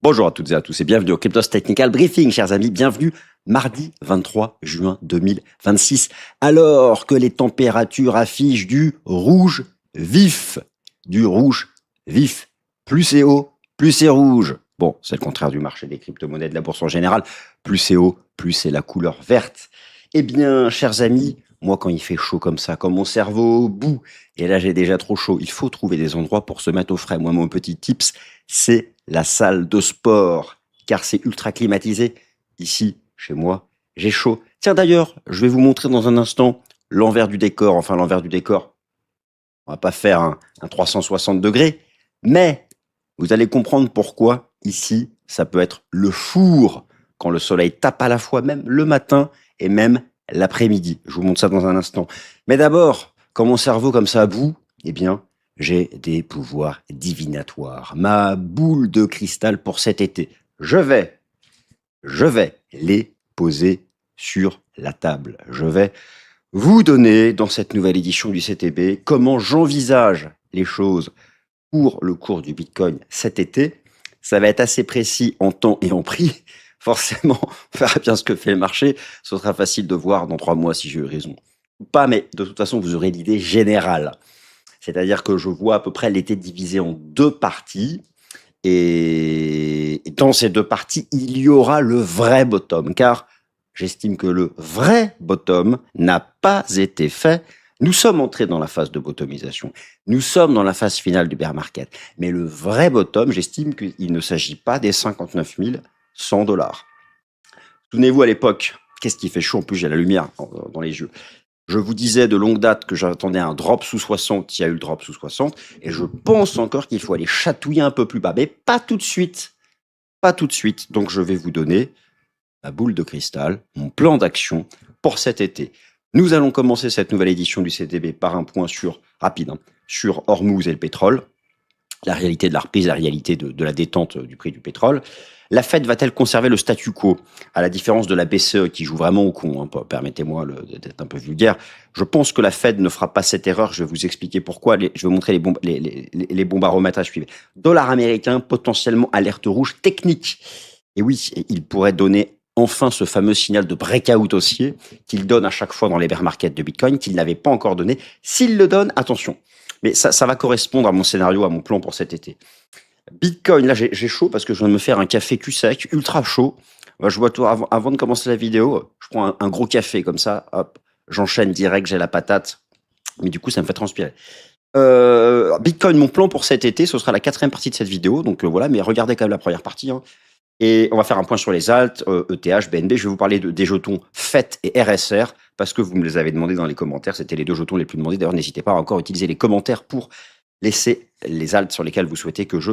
Bonjour à toutes et à tous et bienvenue au Cryptos Technical Briefing, chers amis. Bienvenue mardi 23 juin 2026, alors que les températures affichent du rouge vif. Du rouge vif. Plus c'est haut, plus c'est rouge. Bon, c'est le contraire du marché des crypto-monnaies de la bourse en général. Plus c'est haut, plus c'est la couleur verte. Eh bien, chers amis, moi, quand il fait chaud comme ça, quand mon cerveau bout, et là j'ai déjà trop chaud, il faut trouver des endroits pour se mettre au frais. Moi, mon petit tips, c'est la salle de sport, car c'est ultra climatisé. Ici, chez moi, j'ai chaud. Tiens, d'ailleurs, je vais vous montrer dans un instant l'envers du décor. Enfin, l'envers du décor, on va pas faire un 360 degrés, mais vous allez comprendre pourquoi ici, ça peut être le four quand le soleil tape à la fois, même le matin et même l'après-midi. Je vous montre ça dans un instant. Mais d'abord, quand mon cerveau comme ça bout, eh bien, j'ai des pouvoirs divinatoires. Ma boule de cristal pour cet été. Je vais les poser sur la table. Je vais vous donner, dans cette nouvelle édition du CTB, comment j'envisage les choses pour le cours du Bitcoin cet été. Ça va être assez précis en temps et en prix. Forcément, on verra bien ce que fait le marché. Ce sera facile de voir dans 3 mois si j'ai eu raison ou pas, mais de toute façon, vous aurez l'idée générale. C'est-à-dire que je vois à peu près l'été divisé en 2 parties. Et dans ces 2 parties, il y aura le vrai bottom, car j'estime que le vrai bottom n'a pas été fait. Nous sommes entrés dans la phase de bottomisation. Nous sommes dans la phase finale du bear market. Mais le vrai bottom, j'estime qu'il ne s'agit pas des 59 100 $. Souvenez-vous à l'époque, qu'est-ce qui fait chaud? En plus, j'ai la lumière dans les yeux. Je vous disais de longue date que j'attendais un drop sous 60. Il y a eu le drop sous 60. Et je pense encore qu'il faut aller chatouiller un peu plus bas. Mais pas tout de suite. Pas tout de suite. Donc, je vais vous donner ma boule de cristal, mon plan d'action pour cet été. Nous allons commencer cette nouvelle édition du CTB par un point rapide, sur Hormuz et le pétrole. La réalité de la reprise, la réalité de la détente du prix du pétrole. La Fed va-t-elle conserver le statu quo, à la différence de la BCE qui joue vraiment au con, permettez-moi d'être un peu vulgaire. Je pense que la Fed ne fera pas cette erreur, je vais vous expliquer pourquoi, je vais vous montrer les bons baromètres à suivre. Dollar américain, potentiellement alerte rouge technique. Et oui, il pourrait donner enfin ce fameux signal de breakout haussier qu'il donne à chaque fois dans les bear markets de Bitcoin, qu'il n'avait pas encore donné. S'il le donne, attention. Mais ça va correspondre à mon scénario, à mon plan pour cet été. Bitcoin, là j'ai chaud parce que je viens de me faire un café cul sec, ultra chaud. Je vois tout avant de commencer la vidéo, je prends un gros café comme ça, hop, j'enchaîne direct, j'ai la patate. Mais du coup, ça me fait transpirer. Bitcoin, mon plan pour cet été, ce sera la 4e partie de cette vidéo. Donc voilà, mais regardez quand même la première partie. Et on va faire un point sur les alts, ETH, BNB. Je vais vous parler des jetons FET et RSR parce que vous me les avez demandé dans les commentaires. C'était les 2 jetons les plus demandés. D'ailleurs, n'hésitez pas à encore utiliser les commentaires pour laisser les alts sur lesquels vous souhaitez que je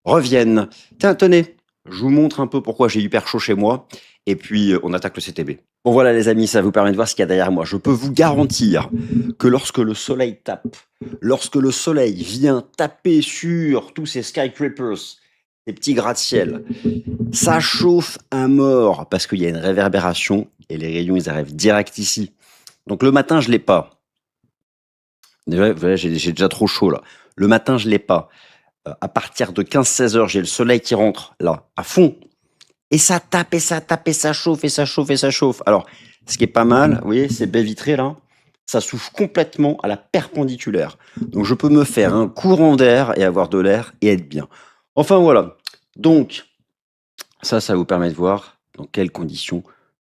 revienne. Tiens, tenez, je vous montre un peu pourquoi j'ai hyper chaud chez moi. Et puis, on attaque le CTB. Bon, voilà, les amis, ça vous permet de voir ce qu'il y a derrière moi. Je peux vous garantir que lorsque le soleil tape, lorsque le soleil vient taper sur tous ces skyscrapers, ces petits gratte-ciel, ça chauffe à mort parce qu'il y a une réverbération et les rayons, ils arrivent direct ici. Donc, le matin, je l'ai pas. Déjà, j'ai déjà trop chaud, là. Le matin, je l'ai pas. À partir de 15-16 heures, j'ai le soleil qui rentre, là, à fond. Et ça tape, et ça tape, et ça chauffe, et ça chauffe, et ça chauffe. Alors, ce qui est pas mal, vous voyez, ces baies vitrées, là, ça souffle complètement à la perpendiculaire. Donc, je peux me faire un courant d'air et avoir de l'air et être bien. Enfin, voilà. Donc, ça vous permet de voir dans quelles conditions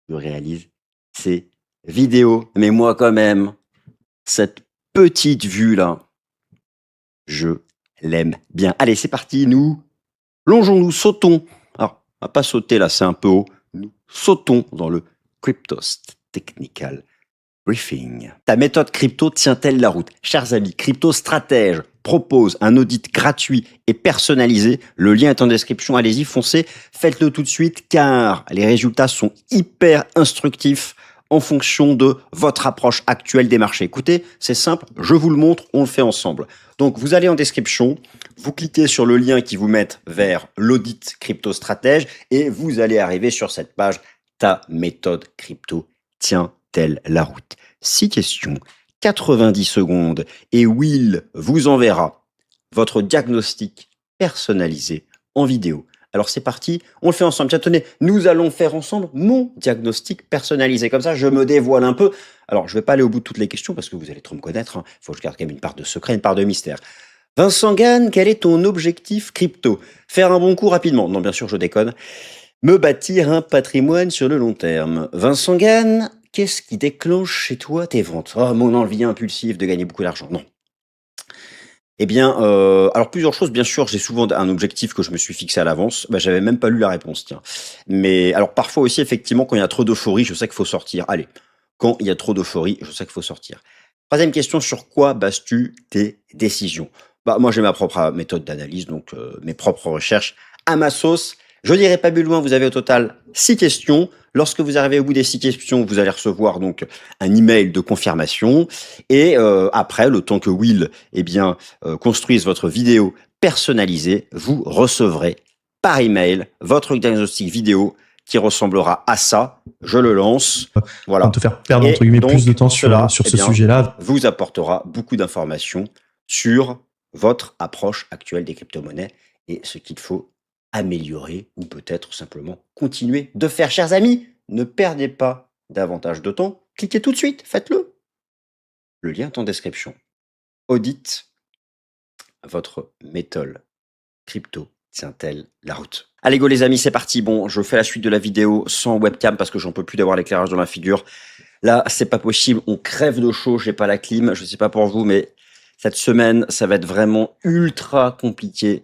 je réalise ces vidéos. Mais moi, quand même, cette petite vue-là, je l'aime bien. Allez, c'est parti, nous plongeons-nous, sautons. Alors, on va pas sauter là, c'est un peu haut. Nous sautons dans le Cryptos Technical Briefing. Ta méthode crypto tient-elle la route? Chers amis, Crypto Stratège propose un audit gratuit et personnalisé. Le lien est en description, allez-y, foncez, faites-le tout de suite car les résultats sont hyper instructifs en fonction de votre approche actuelle des marchés. Écoutez, c'est simple, je vous le montre, on le fait ensemble. Donc, vous allez en description, vous cliquez sur le lien qui vous met vers l'audit Crypto Stratège et vous allez arriver sur cette page. Ta méthode crypto tient-elle la route? 6 questions, 90 secondes et Will vous enverra votre diagnostic personnalisé en vidéo Alors c'est parti, on le fait ensemble. Tiens, tenez, nous allons faire ensemble mon diagnostic personnalisé. Comme ça, je me dévoile un peu. Alors, je ne vais pas aller au bout de toutes les questions parce que vous allez trop me connaître. Il faut que je garde quand même une part de secret, une part de mystère. Vincent Gann, quel est ton objectif crypto? Faire un bon coup rapidement. Non, bien sûr, je déconne. Me bâtir un patrimoine sur le long terme. Vincent Gann, qu'est-ce qui déclenche chez toi tes ventes? Oh, mon envie impulsive de gagner beaucoup d'argent. Non. Eh bien, alors plusieurs choses, bien sûr, j'ai souvent un objectif que je me suis fixé à l'avance. Bah, j'avais même pas lu la réponse, tiens. Mais alors parfois aussi, effectivement, quand il y a trop d'euphorie, je sais qu'il faut sortir. Allez, quand il y a trop d'euphorie, je sais qu'il faut sortir. Troisième question, sur quoi bases-tu tes décisions? Bah, moi, j'ai ma propre méthode d'analyse, donc mes propres recherches à ma sauce. Je n'irai pas plus loin, vous avez au total 6 questions. Lorsque vous arrivez au bout des 6 questions, vous allez recevoir donc un email de confirmation. Et après, le temps que Will construise votre vidéo personnalisée, vous recevrez par email votre diagnostic vidéo qui ressemblera à ça. Je le lance. Voilà. Pour te faire perdre, entre guillemets, plus de temps sur ce sujet-là. Vous apportera beaucoup d'informations sur votre approche actuelle des crypto-monnaies et ce qu'il faut améliorer ou peut-être simplement continuer de faire. Chers amis, ne perdez pas davantage de temps. Cliquez tout de suite, faites-le. Le lien est en description. Audite votre méthode crypto tient-elle la route? Allez go les amis, c'est parti. Bon, je fais la suite de la vidéo sans webcam parce que j'en peux plus d'avoir l'éclairage dans ma figure. Là, c'est pas possible, on crève de chaud, j'ai pas la clim, je sais pas pour vous, mais cette semaine, ça va être vraiment ultra compliqué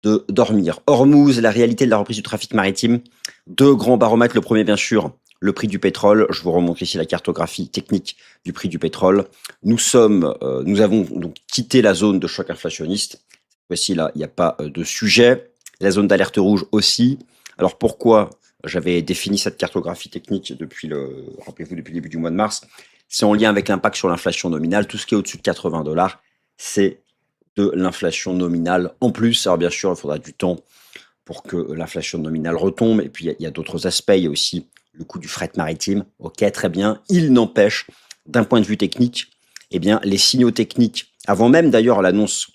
de dormir. Hormuz, la réalité de la reprise du trafic maritime. Deux grands baromètres. Le premier, bien sûr, le prix du pétrole. Je vous remontre ici la cartographie technique du prix du pétrole. Nous avons donc quitté la zone de choc inflationniste. Voici là, il n'y a pas de sujet. La zone d'alerte rouge aussi. Alors pourquoi j'avais défini cette cartographie technique rappelez-vous, depuis le début du mois de mars? C'est en lien avec l'impact sur l'inflation nominale. Tout ce qui est au-dessus de 80$, c'est de l'inflation nominale en plus. Alors bien sûr, il faudra du temps pour que l'inflation nominale retombe. Et puis, il y a d'autres aspects. Il y a aussi le coût du fret maritime. OK, très bien. Il n'empêche, d'un point de vue technique, eh bien, les signaux techniques, avant même d'ailleurs l'annonce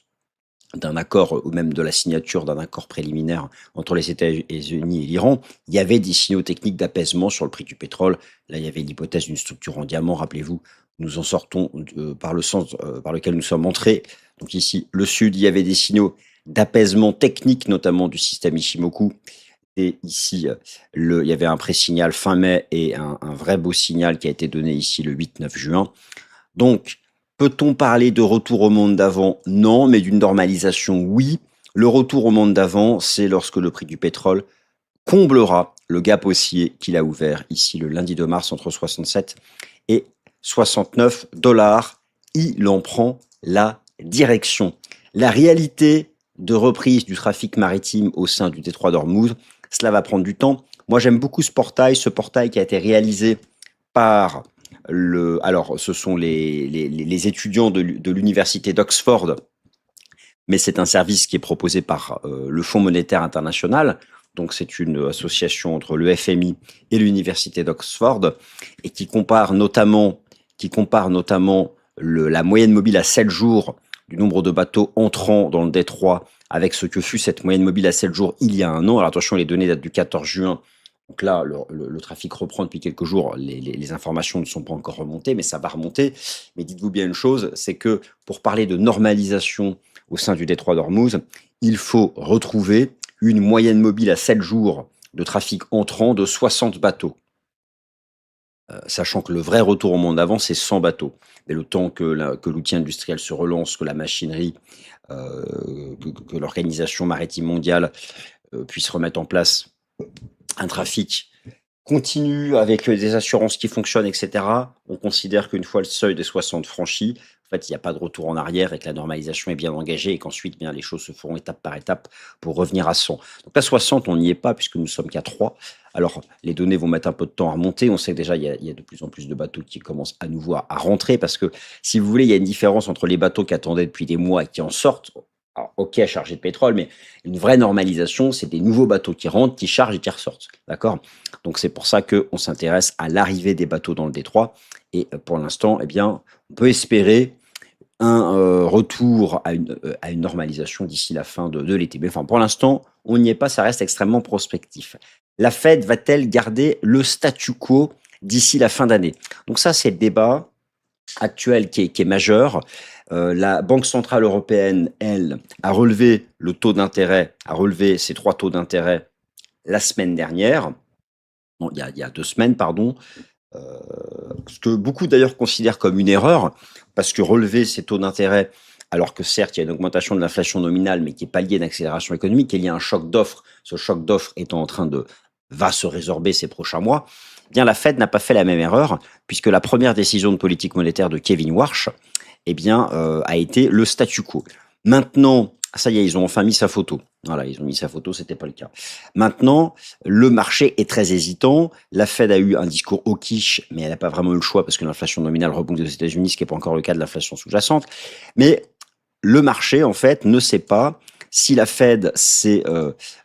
d'un accord ou même de la signature d'un accord préliminaire entre les États-Unis et l'Iran, il y avait des signaux techniques d'apaisement sur le prix du pétrole. Là, il y avait l'hypothèse d'une structure en diamant. Rappelez-vous, nous en sortons par le sens par lequel nous sommes entrés. Donc ici, le Sud, il y avait des signaux d'apaisement technique, notamment du système Ishimoku. Et ici, il y avait un pré-signal fin mai et un vrai beau signal qui a été donné ici le 8-9 juin. Donc, peut-on parler de retour au monde d'avant? Non, mais d'une normalisation, oui. Le retour au monde d'avant, c'est lorsque le prix du pétrole comblera le gap haussier qu'il a ouvert ici le lundi 2 mars entre 67 et 69$. Il en prend la direction. La réalité de reprise du trafic maritime au sein du détroit d'Ormuz, cela va prendre du temps. Moi, j'aime beaucoup ce portail qui a été réalisé par alors, ce sont les étudiants de l'université d'Oxford, mais c'est un service qui est proposé par le Fonds monétaire international. Donc, c'est une association entre le FMI et l'université d'Oxford et qui compare notamment la moyenne mobile à 7 jours du nombre de bateaux entrant dans le détroit avec ce que fut cette moyenne mobile à 7 jours il y a un an. Alors attention, les données datent du 14 juin. Donc là, le trafic reprend depuis quelques jours. Les informations ne sont pas encore remontées, mais ça va remonter. Mais dites-vous bien une chose, c'est que pour parler de normalisation au sein du détroit d'Ormuz, il faut retrouver une moyenne mobile à 7 jours de trafic entrant de 60 bateaux. Sachant que le vrai retour au monde d'avant, c'est 100 bateaux. Mais le temps que l'outil industriel se relance, que la machinerie, que l'Organisation maritime mondiale puisse remettre en place un trafic continu avec des assurances qui fonctionnent, etc., on considère qu'une fois le seuil des 60 franchi, en fait, il n'y a pas de retour en arrière et que la normalisation est bien engagée et qu'ensuite, bien, les choses se feront étape par étape pour revenir à 100. Donc là, 60, on n'y est pas puisque nous sommes qu'à 3. Alors, les données vont mettre un peu de temps à remonter. On sait que déjà, il y a de plus en plus de bateaux qui commencent à nouveau à rentrer parce que, si vous voulez, il y a une différence entre les bateaux qui attendaient depuis des mois et qui en sortent. Alors, OK, chargés de pétrole, mais une vraie normalisation, c'est des nouveaux bateaux qui rentrent, qui chargent et qui ressortent. D'accord? Donc, c'est pour ça qu'on s'intéresse à l'arrivée des bateaux dans le détroit. Et pour l'instant, eh bien, on peut espérer un retour à une normalisation d'ici la fin de l'été. Mais enfin, pour l'instant, on n'y est pas, ça reste extrêmement prospectif. La Fed va-t-elle garder le statu quo d'ici la fin d'année? Donc ça, c'est le débat actuel qui est majeur. La Banque centrale européenne, elle, a relevé le taux d'intérêt, a relevé ses 3 taux d'intérêt la semaine dernière. Bon, il y a 2 semaines, pardon. Ce que beaucoup d'ailleurs considèrent comme une erreur, parce que relever ces taux d'intérêt, alors que certes il y a une augmentation de l'inflation nominale, mais qui est pas liée à une accélération économique, il y a un choc d'offres, ce choc d'offres étant en train va se résorber ces prochains mois, eh bien la Fed n'a pas fait la même erreur, puisque la première décision de politique monétaire de Kevin Warsh, eh bien, a été le statu quo. Maintenant, ça y est, ils ont enfin mis sa photo. Voilà, ils ont mis sa photo, c'était pas le cas. Maintenant, le marché est très hésitant. La Fed a eu un discours hawkish, mais elle n'a pas vraiment eu le choix parce que l'inflation nominale rebondit aux États-Unis, ce qui n'est pas encore le cas de l'inflation sous-jacente. Mais le marché, en fait, ne sait pas si la Fed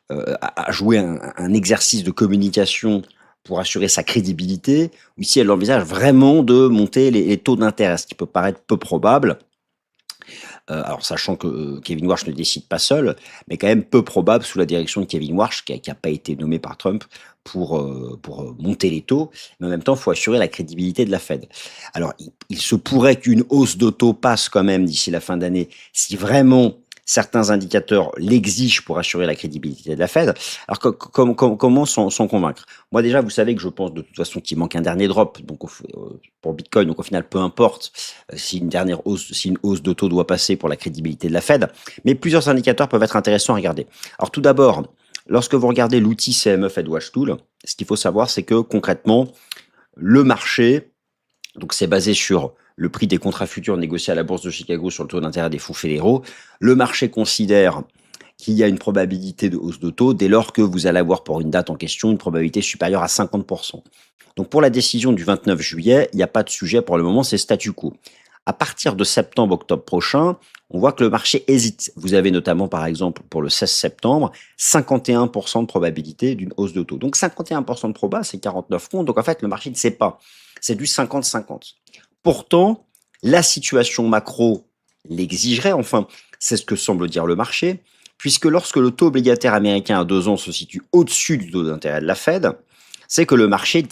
a joué un exercice de communication pour assurer sa crédibilité, ou si elle envisage vraiment de monter les taux d'intérêt, ce qui peut paraître peu probable. Alors sachant que Kevin Warsh ne décide pas seul, mais quand même peu probable sous la direction de Kevin Warsh, qui a pas été nommé par Trump pour monter les taux. Mais en même temps, il faut assurer la crédibilité de la Fed. Alors, il se pourrait qu'une hausse de taux passe quand même d'ici la fin d'année, si vraiment certains indicateurs l'exigent pour assurer la crédibilité de la Fed. Alors, comment s'en convaincre? Moi, déjà, vous savez que je pense de toute façon qu'il manque un dernier drop donc, pour Bitcoin. Donc, au final, peu importe si une hausse de taux doit passer pour la crédibilité de la Fed. Mais plusieurs indicateurs peuvent être intéressants à regarder. Alors, tout d'abord, lorsque vous regardez l'outil CME FedWatch Tool, ce qu'il faut savoir, c'est que concrètement, le marché, donc c'est basé sur le prix des contrats futurs négociés à la bourse de Chicago sur le taux d'intérêt des fonds fédéraux, le marché considère qu'il y a une probabilité de hausse de taux dès lors que vous allez avoir pour une date en question une probabilité supérieure à 50%. Donc pour la décision du 29 juillet, il n'y a pas de sujet pour le moment, c'est statu quo. À partir de septembre-octobre prochain, on voit que le marché hésite. Vous avez notamment, par exemple, pour le 16 septembre, 51% de probabilité d'une hausse de taux. Donc 51% de proba, c'est 49 comptes. Donc en fait, le marché ne sait pas. C'est du 50-50. Pourtant, la situation macro l'exigerait, enfin, c'est ce que semble dire le marché, puisque lorsque le taux obligataire américain à 2 ans se situe au-dessus du taux d'intérêt de la Fed, c'est que le marché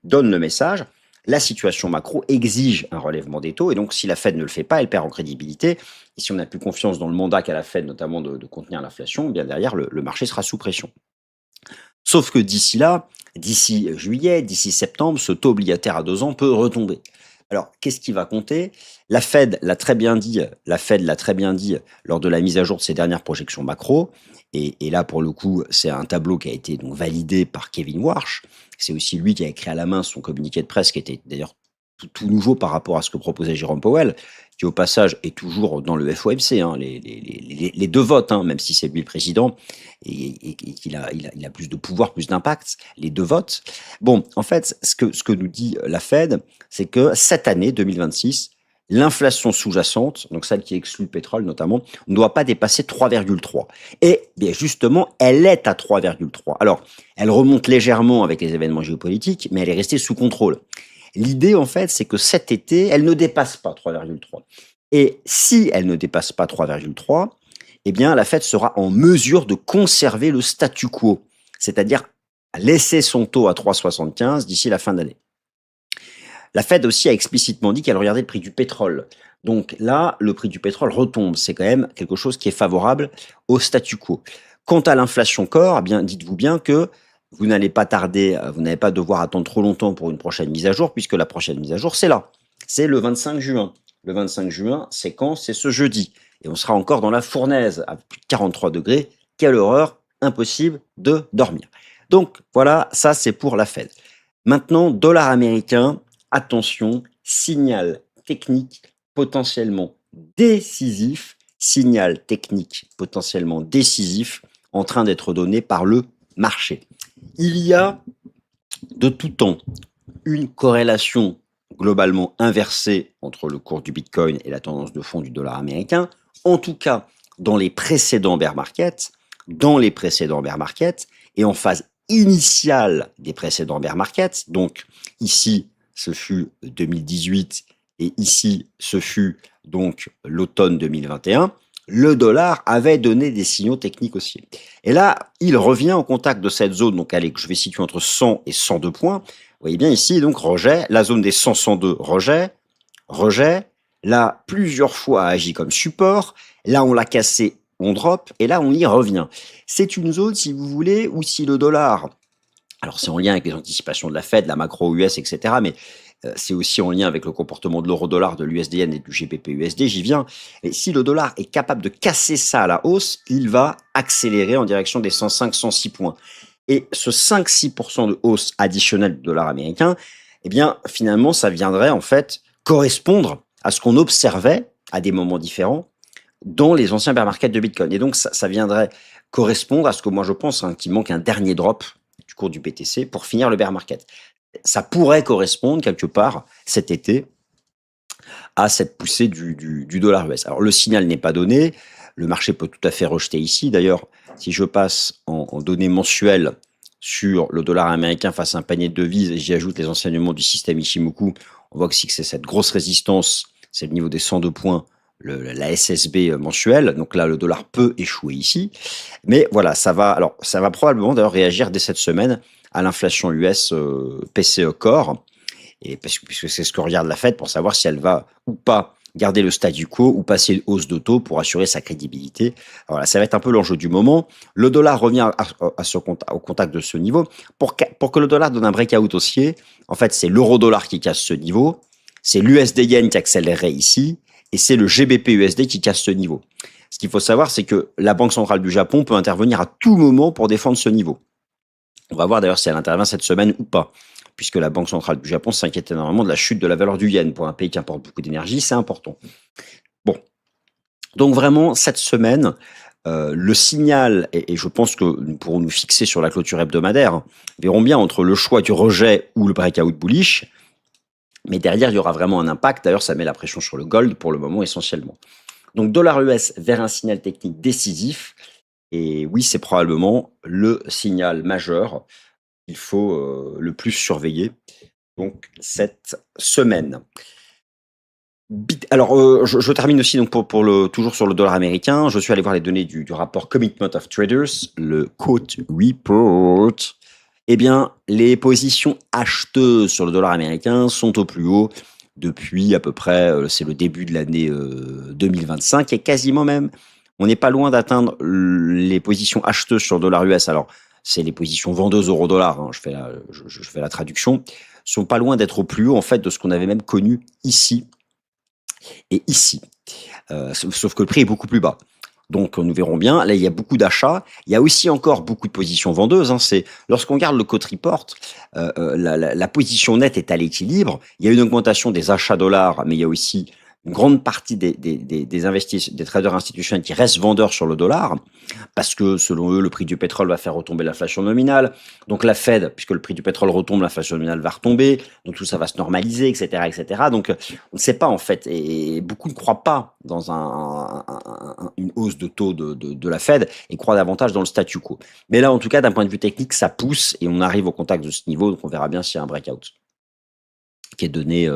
donne le message, la situation macro exige un relèvement des taux, et donc si la Fed ne le fait pas, elle perd en crédibilité. Et si on n'a plus confiance dans le mandat qu'a la Fed, notamment de contenir l'inflation, bien derrière, le marché sera sous pression. Sauf que d'ici là, d'ici juillet, d'ici septembre, ce taux obligataire à 2 ans peut retomber. Alors, qu'est-ce qui va compter? La Fed l'a très bien dit lors de la mise à jour de ses dernières projections macro. Et là, pour le coup, c'est un tableau qui a été donc validé par Kevin Warsh. C'est aussi lui qui a écrit à la main son communiqué de presse, qui était d'ailleurs tout nouveau par rapport à ce que proposait Jérôme Powell, qui au passage est toujours dans le FOMC, hein, les 2 votes, hein, même si c'est lui le président et qu'il a plus de pouvoir, plus d'impact, les 2 votes. Bon, en fait, ce que nous dit la Fed, c'est que cette année 2026, l'inflation sous-jacente, donc celle qui exclut le pétrole notamment, ne doit pas dépasser 3,3. Et bien justement, elle est à 3,3. Alors, elle remonte légèrement avec les événements géopolitiques, mais elle est restée sous contrôle. L'idée, en fait, c'est que cet été, elle ne dépasse pas 3,3. Et si elle ne dépasse pas 3,3, eh bien, la Fed sera en mesure de conserver le statu quo, c'est-à-dire laisser son taux à 3,75 d'ici la fin d'année. La Fed aussi a explicitement dit qu'elle regardait le prix du pétrole. Donc là, le prix du pétrole retombe. C'est quand même quelque chose qui est favorable au statu quo. Quant à l'inflation corps, eh bien, dites-vous bien que vous n'allez pas tarder, vous n'allez pas devoir attendre trop longtemps pour une prochaine mise à jour, puisque la prochaine mise à jour, c'est là. C'est le 25 juin. Le 25 juin, c'est quand? C'est ce jeudi. Et on sera encore dans la fournaise à plus de 43 degrés. Quelle horreur, impossible de dormir. Donc voilà, ça c'est pour la Fed. Maintenant, dollar américain, attention, signal technique potentiellement décisif, signal technique potentiellement décisif en train d'être donné par le marché. Il y a de tout temps une corrélation globalement inversée entre le cours du Bitcoin et la tendance de fond du dollar américain, en tout cas dans les précédents bear markets, et en phase initiale des précédents bear markets. Donc ici, ce fut 2018 et ici, ce fut donc l'automne 2021, le dollar avait donné des signaux techniques haussiers. Et là, il revient au contact de cette zone, donc allez, que je vais situer entre 100 et 102 points. Vous voyez bien ici, donc rejet, la zone des 100-102, rejet, rejet. Là, plusieurs fois a agi comme support. Là, on l'a cassé, on drop, et là, on y revient. C'est une zone, si vous voulez, où si le dollar, alors c'est en lien avec les anticipations de la Fed, la macro US, etc., mais c'est aussi en lien avec le comportement de l'euro-dollar, de l'USDN et du GBP-USD, j'y viens. Et si le dollar est capable de casser ça à la hausse, il va accélérer en direction des 105-106 points. Et ce 5-6% de hausse additionnelle du dollar américain, eh bien, finalement, ça viendrait en fait correspondre à ce qu'on observait à des moments différents dans les anciens bear markets de Bitcoin. Et donc, ça viendrait correspondre à ce que moi je pense qu'il manque un dernier drop du cours du BTC pour finir le bear market. Ça pourrait correspondre quelque part cet été à cette poussée du dollar US. Alors le signal n'est pas donné, le marché peut tout à fait rejeter ici. D'ailleurs, si je passe en données mensuelles sur le dollar américain face à un panier de devises et j'y ajoute les enseignements du système Ichimoku, on voit aussi que c'est cette grosse résistance, c'est le niveau des 102 points, la SSB mensuelle. Donc là, le dollar peut échouer ici. Mais voilà, ça va probablement d'ailleurs réagir dès cette semaine à l'inflation US PCE Core, et puisque c'est ce que regarde la Fed pour savoir si elle va ou pas garder le statu quo ou passer une hausse de taux pour assurer sa crédibilité. Alors voilà, ça va être un peu l'enjeu du moment. Le dollar revient au contact de ce niveau. Pour que le dollar donne un breakout haussier, en fait, c'est l'euro-dollar qui casse ce niveau, c'est l'USD-yen qui accélérerait ici, et c'est le GBP-USD qui casse ce niveau. Ce qu'il faut savoir, c'est que la Banque centrale du Japon peut intervenir à tout moment pour défendre ce niveau. On va voir d'ailleurs si elle intervient cette semaine ou pas, puisque la Banque centrale du Japon s'inquiète énormément de la chute de la valeur du yen. Pour un pays qui importe beaucoup d'énergie, c'est important. Bon, donc vraiment, cette semaine, le signal, et je pense que nous pourrons nous fixer sur la clôture hebdomadaire, verrons bien entre le choix du rejet ou le breakout bullish, mais derrière, il y aura vraiment un impact. D'ailleurs, ça met la pression sur le gold pour le moment essentiellement. Donc dollar US vers un signal technique décisif. Et oui, c'est probablement le signal majeur qu'il faut le plus surveiller donc cette semaine. Alors, je termine aussi donc toujours sur le dollar américain. Je suis allé voir les données du rapport Commitment of Traders, le Quote Report. Eh bien, les positions acheteuses sur le dollar américain sont au plus haut depuis à peu près, c'est le début de l'année 2025, et quasiment même, on n'est pas loin d'atteindre les positions acheteuses sur le dollar US. Alors, c'est les positions vendeuses euro-dollar, hein, je fais la traduction, sont pas loin d'être au plus haut en fait de ce qu'on avait même connu ici et ici. Sauf que le prix est beaucoup plus bas. Donc nous verrons bien, là il y a beaucoup d'achats, il y a aussi encore beaucoup de positions vendeuses, hein. C'est lorsqu'on regarde le quote report, la position nette est à l'équilibre, il y a une augmentation des achats dollars, mais il y a aussi une grande partie des traders institutionnels qui restent vendeurs sur le dollar, parce que selon eux, le prix du pétrole va faire retomber l'inflation nominale. Donc la Fed, puisque le prix du pétrole retombe, l'inflation nominale va retomber. Donc tout ça va se normaliser, etc., etc. Donc on ne sait pas en fait, et beaucoup ne croient pas dans une hausse de taux de la Fed et croient davantage dans le statu quo. Mais là, en tout cas, d'un point de vue technique, ça pousse et on arrive au contact de ce niveau. Donc on verra bien s'il y a un breakout qui est donné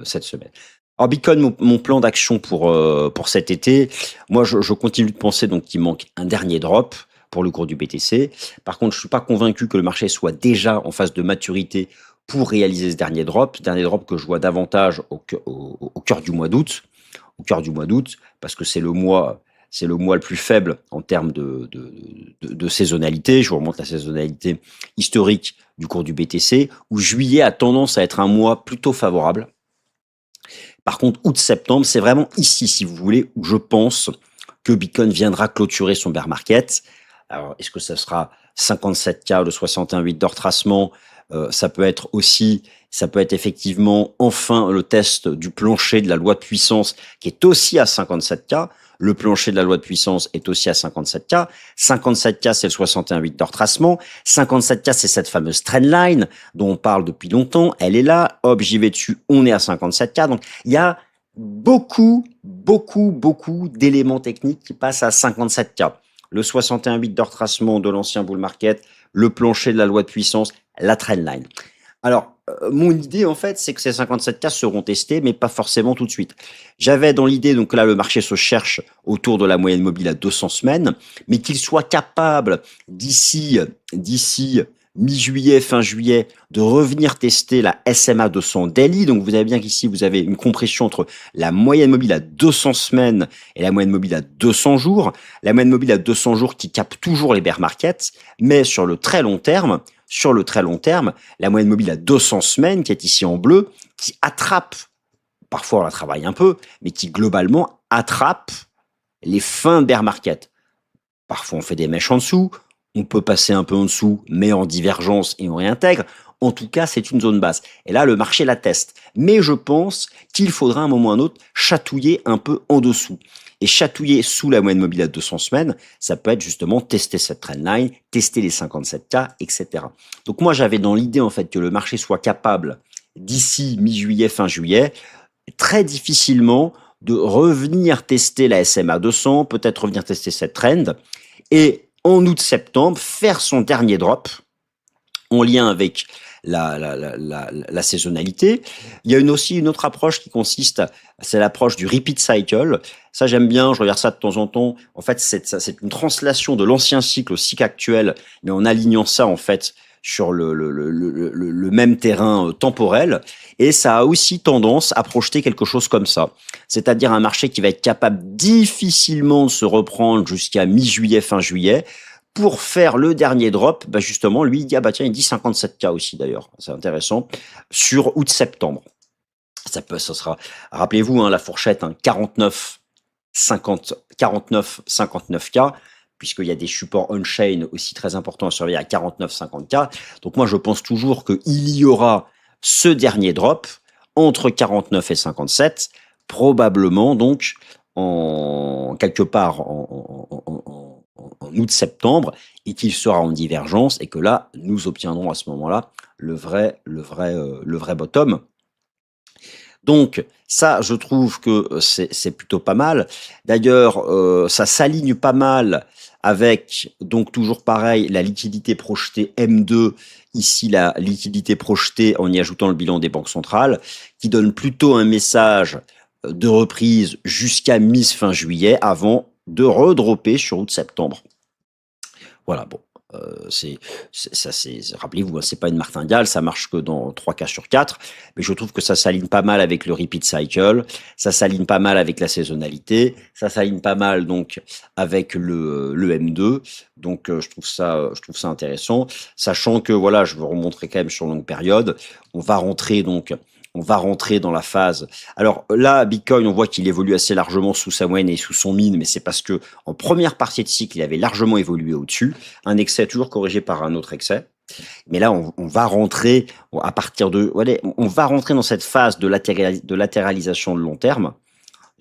cette semaine. Alors Bitcoin, mon plan d'action pour cet été, moi je continue de penser donc qu'il manque un dernier drop pour le cours du BTC. Par contre, je suis pas convaincu que le marché soit déjà en phase de maturité pour réaliser ce dernier drop que je vois davantage au cœur du mois d'août, parce que c'est le mois le plus faible en termes de saisonnalité. Je vous remonte la saisonnalité historique du cours du BTC, où juillet a tendance à être un mois plutôt favorable. Par contre, août-septembre, c'est vraiment ici, si vous voulez, où je pense que Bitcoin viendra clôturer son bear market. Alors, est-ce que ça sera 57K ou le 61,8 de retracement? Ça peut être effectivement enfin le test du plancher de la loi de puissance qui est aussi à 57K. Le plancher de la loi de puissance est aussi à 57K. 57K, c'est le 61,8 de retracement. 57K, c'est cette fameuse trendline dont on parle depuis longtemps. Elle est là. Hop, j'y vais dessus. On est à 57K. Donc, il y a beaucoup d'éléments techniques qui passent à 57K. Le 61,8 de retracement de l'ancien bull market, le plancher de la loi de puissance, la trendline. Alors, mon idée, en fait, c'est que ces 57K seront testés, mais pas forcément tout de suite. J'avais dans l'idée, donc là, le marché se cherche autour de la moyenne mobile à 200 semaines, mais qu'il soit capable d'ici mi-juillet, fin juillet, de revenir tester la SMA 200 daily. Donc, vous avez bien qu'ici, vous avez une compression entre la moyenne mobile à 200 semaines et la moyenne mobile à 200 jours. La moyenne mobile à 200 jours qui capte toujours les bear markets, mais sur le très long terme, la moyenne mobile à 200 semaines, qui est ici en bleu, qui attrape, parfois on la travaille un peu, mais qui globalement attrape les fins de bear market. Parfois on fait des mèches en dessous, on peut passer un peu en dessous, mais en divergence et on réintègre. En tout cas, c'est une zone basse. Et là, le marché la teste. Mais je pense qu'il faudra à un moment ou à un autre chatouiller un peu en dessous. Et chatouiller sous la moyenne mobile à 200 semaines, ça peut être justement tester cette trendline, tester les 57K, etc. Donc moi, j'avais dans l'idée en fait que le marché soit capable, d'ici mi-juillet, fin juillet, très difficilement de revenir tester la SMA 200, peut-être revenir tester cette trend, et en août-septembre, faire son dernier drop en lien avec la saisonnalité. Il y a aussi une autre approche qui consiste, c'est l'approche du repeat cycle. Ça, j'aime bien, je regarde ça de temps en temps. En fait, c'est une translation de l'ancien cycle au cycle actuel, mais en alignant ça, en fait, sur le même terrain temporel. Et ça a aussi tendance à projeter quelque chose comme ça. C'est-à-dire un marché qui va être capable difficilement de se reprendre jusqu'à mi-juillet, fin juillet, pour faire le dernier drop. Bah justement, lui, il dit, ah bah tiens, il dit 57K aussi d'ailleurs. C'est intéressant. Sur août-septembre. Ça sera, rappelez-vous, hein, la fourchette, hein, 49-59K, puisqu'il y a des supports on-chain aussi très importants à surveiller à 49-50K. Donc moi, je pense toujours qu'il y aura ce dernier drop entre 49 et 57, probablement donc quelque part en août-septembre, et qu'il sera en divergence, et que là, nous obtiendrons à ce moment-là le vrai bottom. Donc ça, je trouve que c'est plutôt pas mal. D'ailleurs, ça s'aligne pas mal avec, donc toujours pareil, la liquidité projetée M2, ici la liquidité projetée en y ajoutant le bilan des banques centrales, qui donne plutôt un message de reprise jusqu'à mi-fin juillet, avant de redropper sur août-septembre. Voilà, bon. Rappelez-vous, hein, c'est pas une martingale, ça marche que dans 3 cas sur 4, mais je trouve que ça s'aligne pas mal avec le repeat cycle, ça s'aligne pas mal avec la saisonnalité, ça s'aligne pas mal donc avec le M2, donc je trouve ça intéressant, sachant que voilà, je veux remontrer quand même sur longue période, on va rentrer dans la phase. Alors là, Bitcoin, on voit qu'il évolue assez largement sous sa moyenne et sous son min, mais c'est parce que en première partie de cycle, il avait largement évolué au-dessus. Un excès toujours corrigé par un autre excès. Mais là, on va rentrer à partir de, on va rentrer dans cette phase de latéralisation de long terme.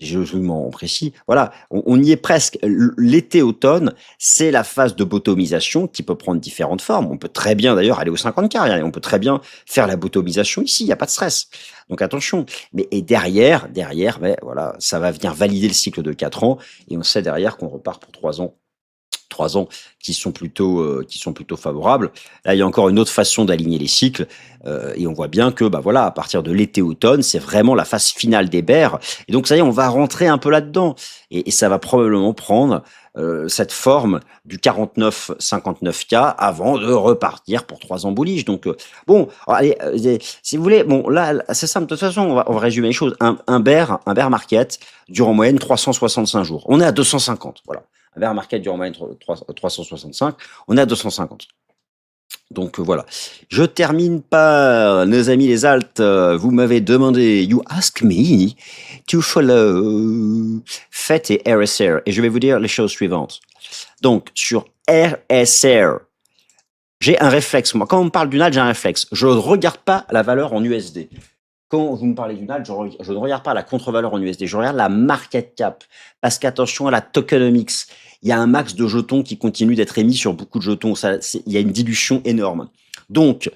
Je m'en précis. Voilà, on y est presque. L'été-automne, c'est la phase de bottomisation qui peut prendre différentes formes. On peut très bien d'ailleurs aller au 50K. On peut très bien faire la bottomisation ici. Il n'y a pas de stress. Donc attention. Mais et derrière, voilà, ça va venir valider le cycle de 4 ans. Et on sait derrière qu'on repart pour 3 ans. 3 ans qui sont plutôt favorables. Là, il y a encore une autre façon d'aligner les cycles, et on voit bien que voilà, à partir de l'été-automne, c'est vraiment la phase finale des bears. Et donc ça y est, on va rentrer un peu là-dedans, et ça va probablement prendre cette forme du 49-59K avant de repartir pour 3 ans bullish. Donc bon, allez, si vous voulez, bon là, c'est simple. De toute façon, on va résumer les choses. Un bear market dure en moyenne 365 jours. On est à 250, voilà. Un bear market dure en moyenne 365, on est à 250. Donc voilà. Je termine par, nos amis les alts, vous m'avez demandé, you ask me to follow FET et RSR. Et je vais vous dire les choses suivantes. Donc sur RSR, j'ai un réflexe. Moi, quand on me parle du NAD, j'ai un réflexe. Je ne regarde pas la valeur en USD. Quand vous me parlez du NAD, je ne regarde pas la contre-valeur en USD, je regarde la market cap. Parce qu'attention à la tokenomics, il y a un max de jetons qui continue d'être émis sur beaucoup de jetons. Il y a une dilution énorme. Donc,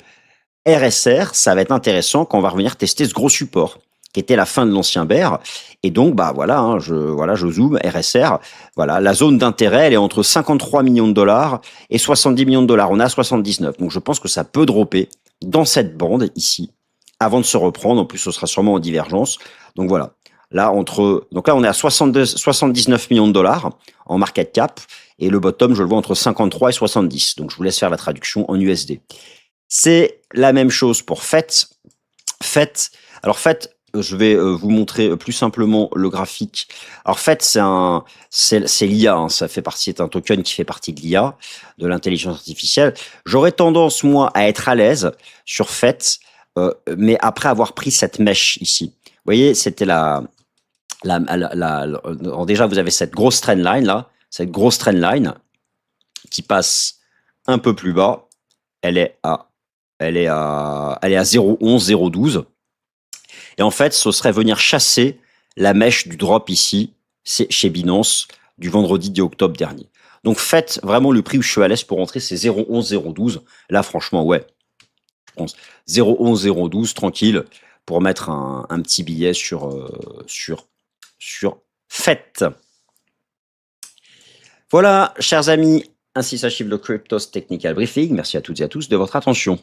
RSR, ça va être intéressant quand on va revenir tester ce gros support, qui était la fin de l'ancien bear. Et donc, voilà, je zoome, RSR. Voilà, la zone d'intérêt, elle est entre 53 millions de dollars et 70 millions de dollars. On est à 79. Donc, je pense que ça peut dropper dans cette bande ici. avant de se reprendre. En plus, ce sera sûrement en divergence. Donc voilà. Là, on est à 79 millions de dollars en market cap. Et le bottom, je le vois entre 53 et 70. Donc, je vous laisse faire la traduction en USD. C'est la même chose pour FET. Alors FET, je vais vous montrer plus simplement le graphique. Alors FET, c'est l'IA, hein, c'est un token qui fait partie de l'IA, de l'intelligence artificielle. J'aurais tendance, moi, à être à l'aise sur FET, mais après avoir pris cette mèche ici. Vous voyez, c'était déjà, vous avez cette grosse trendline là, cette grosse trendline qui passe un peu plus bas. Elle est à 0,11, 0,12. Et en fait, ce serait venir chasser la mèche du drop ici, c'est chez Binance, du vendredi 10 octobre dernier. Donc faites vraiment le prix où je suis à l'aise pour rentrer, c'est 0,11, 0,12. Là, franchement, ouais, je pense 0,11, 0,12, tranquille, pour mettre un petit billet sur FET. Voilà, chers amis, ainsi s'achève le Cryptos Technical Briefing. Merci à toutes et à tous de votre attention.